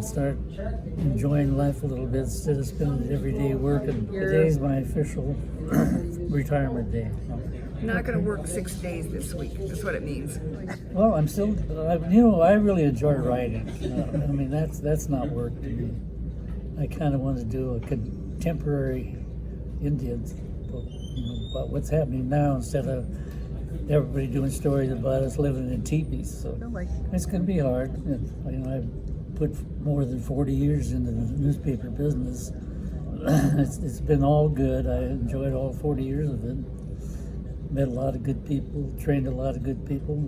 and start enjoying life a little bit instead of spending it every day working. Today's my official retirement day. Not going to work 6 days this week. That's what it means. Well, I'm still, I really enjoy writing. I mean, that's not work to me. I kind of want to do a contemporary Indian, about what's happening now instead of everybody doing stories about us living in teepees. So it's going to be hard. I've put more than 40 years into the newspaper business. It's been all good. I enjoyed all 40 years of it. Met a lot of good people, trained a lot of good people.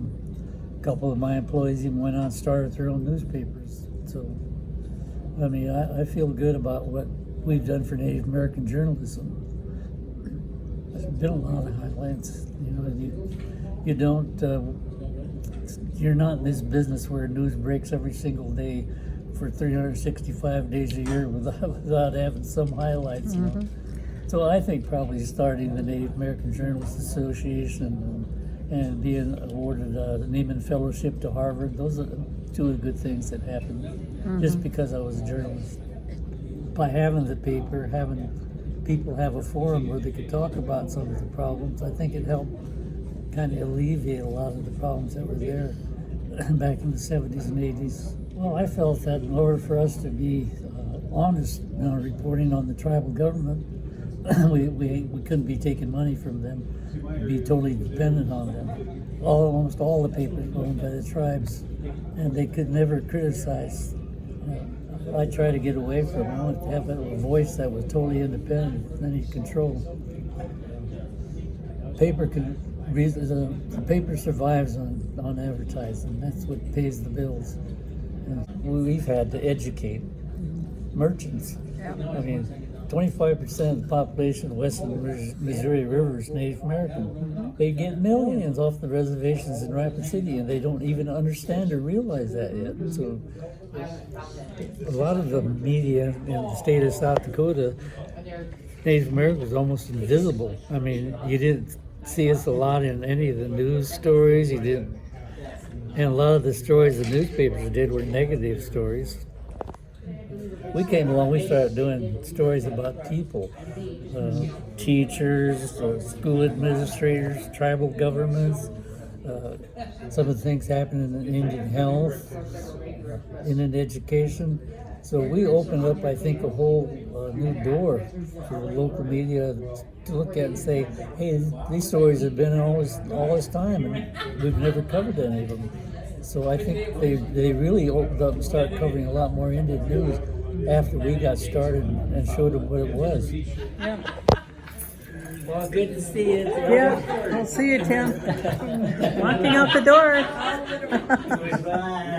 A couple of my employees even went on and started their own newspapers. So, I mean, I feel good about what we've done for Native American journalism. There's been a lot of highlights. You're not in this business where news breaks every single day for 365 days a year without having some highlights. So I think probably starting the Native American Journalists Association and being awarded the Neiman Fellowship to Harvard, those are two of the good things that happened just because I was a journalist. By having the paper, having people have a forum where they could talk about some of the problems, I think it helped kind of alleviate a lot of the problems that were there back in the 70s and 80s. Well, I felt that in order for us to be honest in our reporting on the tribal government, we couldn't be taking money from them, be totally dependent on them. Almost all the papers were owned by the tribes, and they could never criticize. I try to get away from it. I wanted to have a voice that was totally independent of any control. The paper survives on advertising. That's what pays the bills. And we've had to educate merchants. I mean, 25% of the population of western Missouri River is Native American. They get millions off the reservations in Rapid City, and they don't even understand or realize that yet. So a lot of the media in the state of South Dakota, Native American was almost invisible. I mean, you didn't see us a lot in any of the news stories. You didn't, and a lot of the stories the newspapers did were negative stories. We came along, we started doing stories about people, teachers, school administrators, tribal governments, some of the things happening in Indian health, in education. So we opened up, I think, a whole new door for the local media to look at and say, hey, these stories have been all this time, and we've never covered any of them. So I think they really opened up and started covering a lot more Indian news after we got started and showed them what it was. Yeah. Well, good to see you. Yeah, I'll see you, Tim. Walking out the door. Bye.